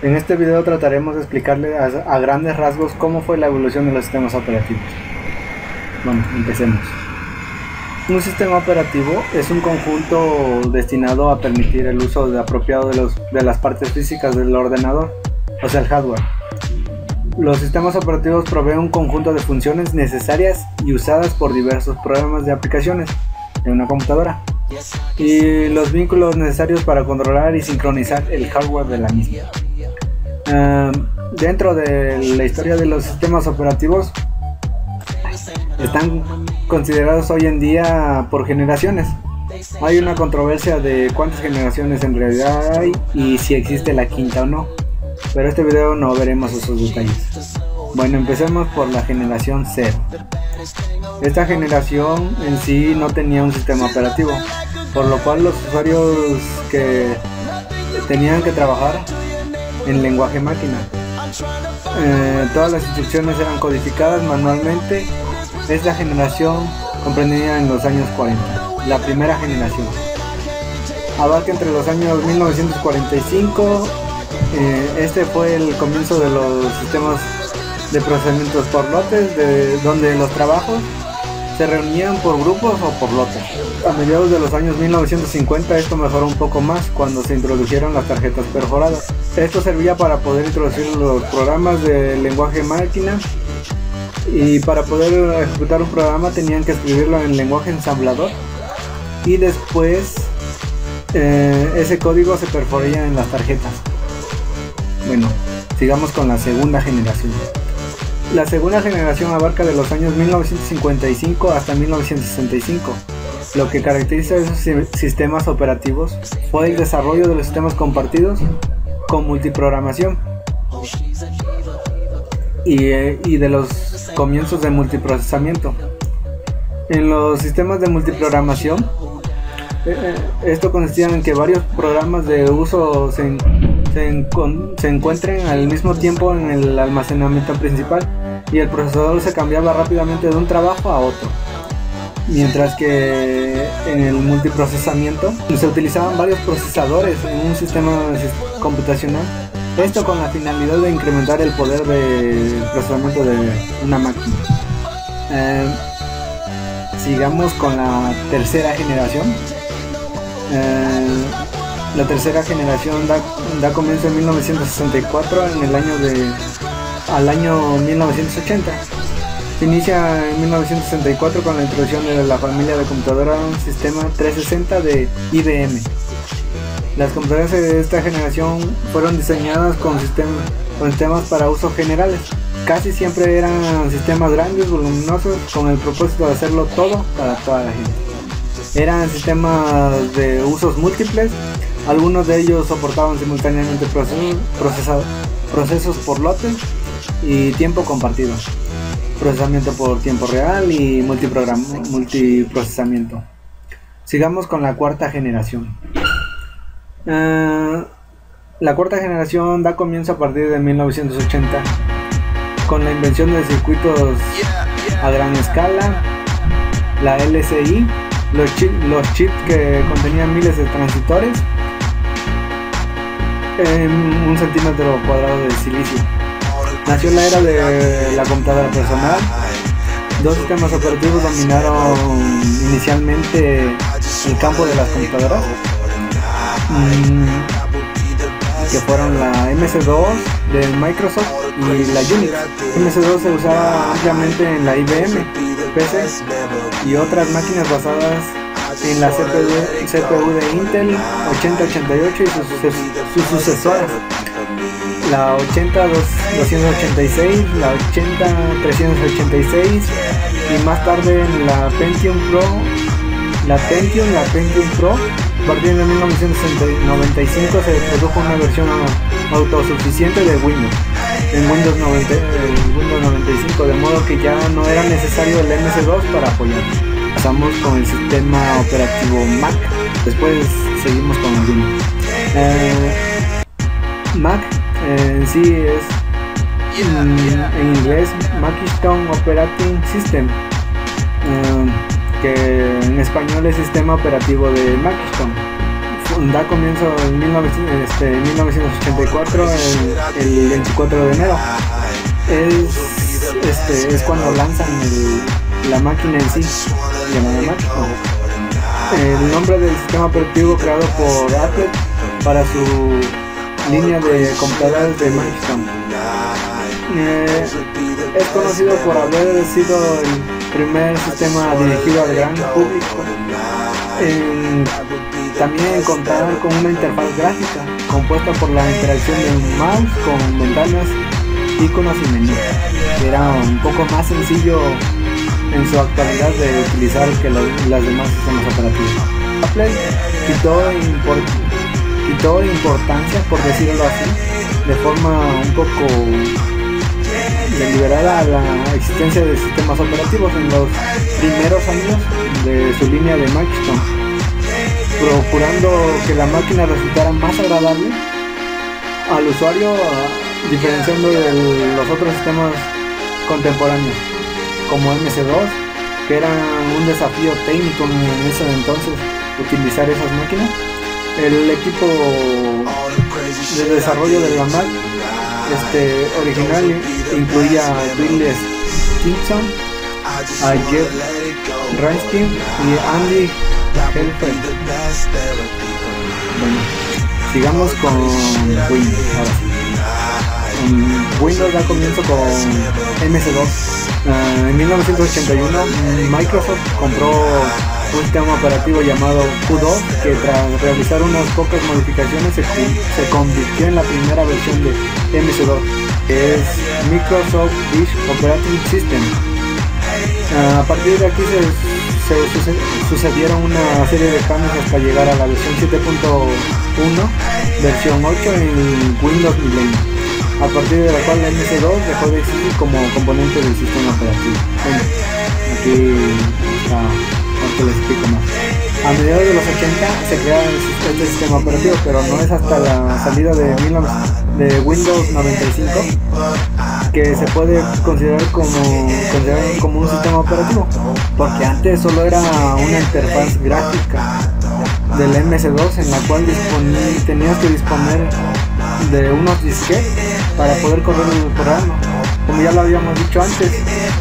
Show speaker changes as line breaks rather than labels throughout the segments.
En este video trataremos de explicarle a grandes rasgos cómo fue la evolución de los sistemas operativos. Bueno, empecemos. Un sistema operativo es un conjunto destinado a permitir el uso apropiado de las partes físicas del ordenador, o sea el hardware. Los sistemas operativos proveen un conjunto de funciones necesarias y usadas por diversos programas de aplicaciones en una computadora, y los vínculos necesarios para controlar y sincronizar el hardware de la misma. Dentro de la historia de los sistemas operativos, están considerados hoy en día por generaciones. Hay una controversia de cuántas generaciones en realidad hay y si existe la quinta o no, pero este video no veremos esos detalles. Bueno, empecemos por la generación 0. Esta generación en sí no tenía un sistema operativo, por lo cual los usuarios que tenían que trabajar en lenguaje máquina. Todas las instrucciones eran codificadas manualmente. Esta generación comprendía en los años 40, la primera generación. Abarca entre los años 1945, este fue el comienzo de los sistemas de procesamientos por lotes, donde los trabajos se reunían por grupos o por lotes. A mediados de los años 1950 esto mejoró un poco más cuando se introdujeron las tarjetas perforadas. Esto servía para poder introducir los programas de lenguaje máquina, y para poder ejecutar un programa tenían que escribirlo en lenguaje ensamblador, y después ese código se perforaría en las tarjetas. Bueno, sigamos con la segunda generación. La segunda generación abarca de los años 1955 hasta 1965. Lo que caracteriza a esos sistemas operativos fue el desarrollo de los sistemas compartidos con multiprogramación y de los comienzos de multiprocesamiento. En los sistemas de multiprogramación, esto consistía en que varios programas de uso se encuentren al mismo tiempo en el almacenamiento principal, y el procesador se cambiaba rápidamente de un trabajo a otro. Mientras que en el multiprocesamiento se utilizaban varios procesadores en un sistema computacional, esto con la finalidad de incrementar el poder de procesamiento de una máquina. Sigamos con la tercera generación. La tercera generación da comienzo en 1964, al año 1980. Se inicia en 1964 con la introducción de la familia de computadoras Sistema 360 de IBM. Las computadoras de esta generación fueron diseñadas con sistemas para usos generales. Casi siempre eran sistemas grandes, voluminosos, con el propósito de hacerlo todo para toda la gente. Eran sistemas de usos múltiples. Algunos de ellos soportaban simultáneamente procesos por lotes y tiempo compartido, procesamiento por tiempo real y multiprocesamiento. Sigamos con la cuarta generación. La cuarta generación da comienzo a partir de 1980 con la invención de circuitos a gran escala, la LSI, los chips que contenían miles de transistores en 1 centímetro cuadrado de silicio. Nació la era de la computadora personal. Dos sistemas operativos dominaron inicialmente el campo de las computadoras, que fueron la MS2 de Microsoft y la Unix. MS2 se usaba ampliamente en la IBM, PC y otras máquinas basadas en la CPU de Intel 8088 y sus sucesoras, la 80286, la 80386 y más tarde la Pentium Pro. A partir de 1995 se produjo una versión autosuficiente de Windows, en Windows 95, de modo que ya no era necesario el MS2 para apoyar. Pasamos con el sistema operativo Mac, después seguimos con el Windows. Mac en sí es en inglés Macintosh Operating System, que en español es sistema operativo de Macintosh. da comienzo en 1984, el 24 de enero. Es cuando lanzan la máquina en sí, llamada Mac. El nombre del sistema operativo creado por Apple para su línea de computadoras de Macintosh. Es conocido por haber sido el primer sistema dirigido al gran público. También contar con una interfaz gráfica compuesta por la interacción de un mouse con ventanas, iconos y menús. Era un poco más sencillo en su actualidad de utilizar que los demás sistemas operativos. Apple quitó importancia, por decirlo así, de forma un poco deliberada a la existencia de sistemas operativos en los primeros años de su línea de Macintosh, procurando que la máquina resultara más agradable al usuario, diferenciando de los otros sistemas contemporáneos como MS2, que era un desafío técnico en ese entonces utilizar esas máquinas. El equipo de desarrollo de la Mac original incluía a Bill Stinson, a Jeff Ranskin y Andy Helfer. Bueno, sigamos con Windows. Ahora sí. Windows da comienzo con MS2. En 1981 Microsoft compró un sistema operativo llamado Q2, que tras realizar unas pocas modificaciones se convirtió en la primera versión de MS2, que es Microsoft Disk Operating System. A partir de aquí se sucedieron una serie de cambios hasta llegar a la versión 7.1, versión 8 en Windows Millennium, a partir de la cual la MS2 dejó de existir como componente del sistema operativo. Bueno, aquí está, ahora les explico más. A mediados de los 80 se crea este sistema operativo, pero no es hasta la salida de Windows 95 que se puede considerar como un sistema operativo, porque antes solo era una interfaz gráfica del MS2 en la cual tenías que disponer de unos disquetes para poder correr el programa. Como ya lo habíamos dicho antes,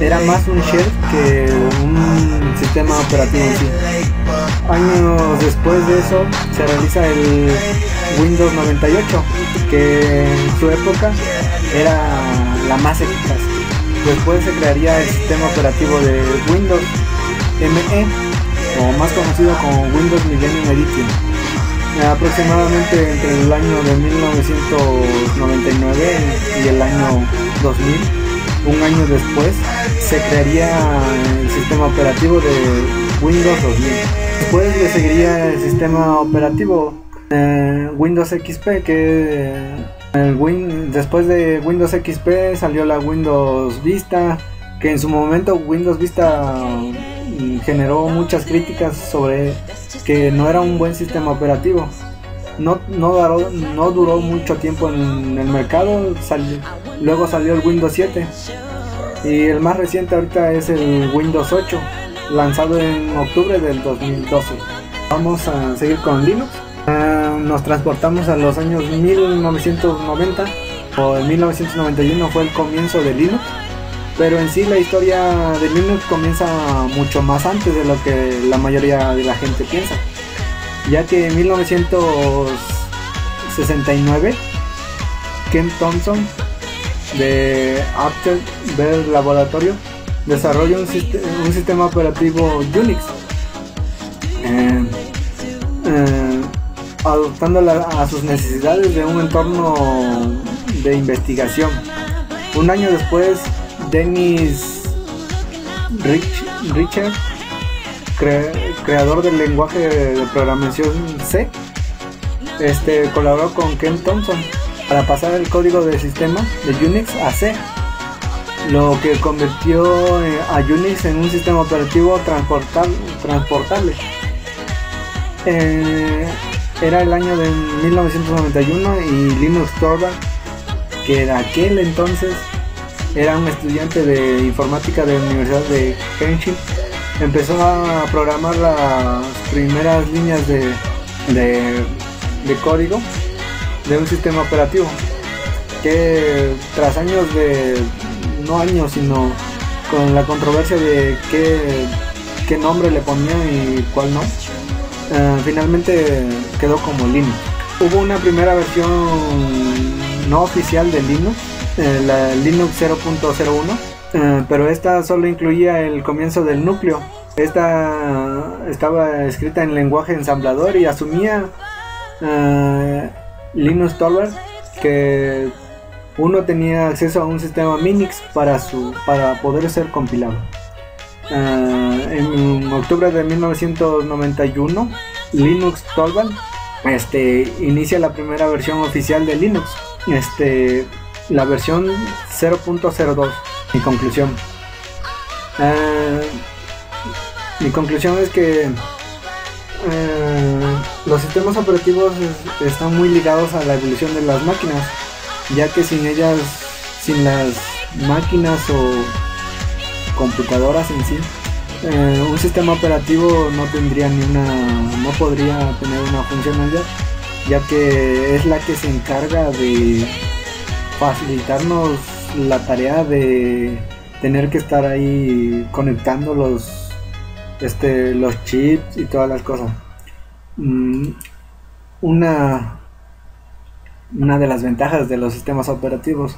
era más un shell que un sistema operativo en sí. Años después de eso se realiza el Windows 98, que en su época era la más eficaz. Después se crearía el sistema operativo de Windows ME, o más conocido como Windows Millennium Edition. Aproximadamente entre el año de 1999 y el año 2000, un año después, se crearía el sistema operativo de Windows 2000. Después le seguiría el sistema operativo Windows XP, después de Windows XP salió la Windows Vista, que en su momento Windows Vista generó muchas críticas sobre que no era un buen sistema operativo. No duró mucho tiempo en el mercado. Luego salió el Windows 7 y el más reciente ahorita es el Windows 8, lanzado en octubre del 2012. Vamos a seguir con Linux. Nos transportamos a los años 1990, o en 1991 fue el comienzo de Linux, pero en sí la historia de Linux comienza mucho más antes de lo que la mayoría de la gente piensa, ya que en 1969 Ken Thompson de Apple Bell Laboratorio desarrolla un sistema operativo Unix, adaptándola a sus necesidades de un entorno de investigación. Un año después, Dennis Richard, creador del lenguaje de programación C, colaboró con Ken Thompson para pasar el código de sistema de Unix a C, lo que convirtió a Unix en un sistema operativo transportable. Era el año de 1991 y Linus Torvald, que de aquel entonces era un estudiante de informática de la Universidad de Kenshin, empezó a programar las primeras líneas de de código de un sistema operativo que tras años de, no años, sino con la controversia de qué nombre le ponían y cuál no, finalmente quedó como Linux. Hubo una primera versión no oficial de Linux, la Linux 0.01, pero esta solo incluía el comienzo del núcleo. Esta estaba escrita en lenguaje ensamblador y asumía Linus Torvalds que uno tenía acceso a un sistema Minix para poder ser compilado. En octubre de 1991, Linus Torvalds inicia la primera versión oficial de Linux, la versión 0.02. Mi conclusión es que los sistemas operativos están muy ligados a la evolución de las máquinas, ya que sin ellas, sin las máquinas o computadoras en sí, un sistema operativo no podría tener una funcionalidad, ya que es la que se encarga de facilitarnos la tarea de tener que estar ahí conectando los chips y todas las cosas. Una de las ventajas de los sistemas operativos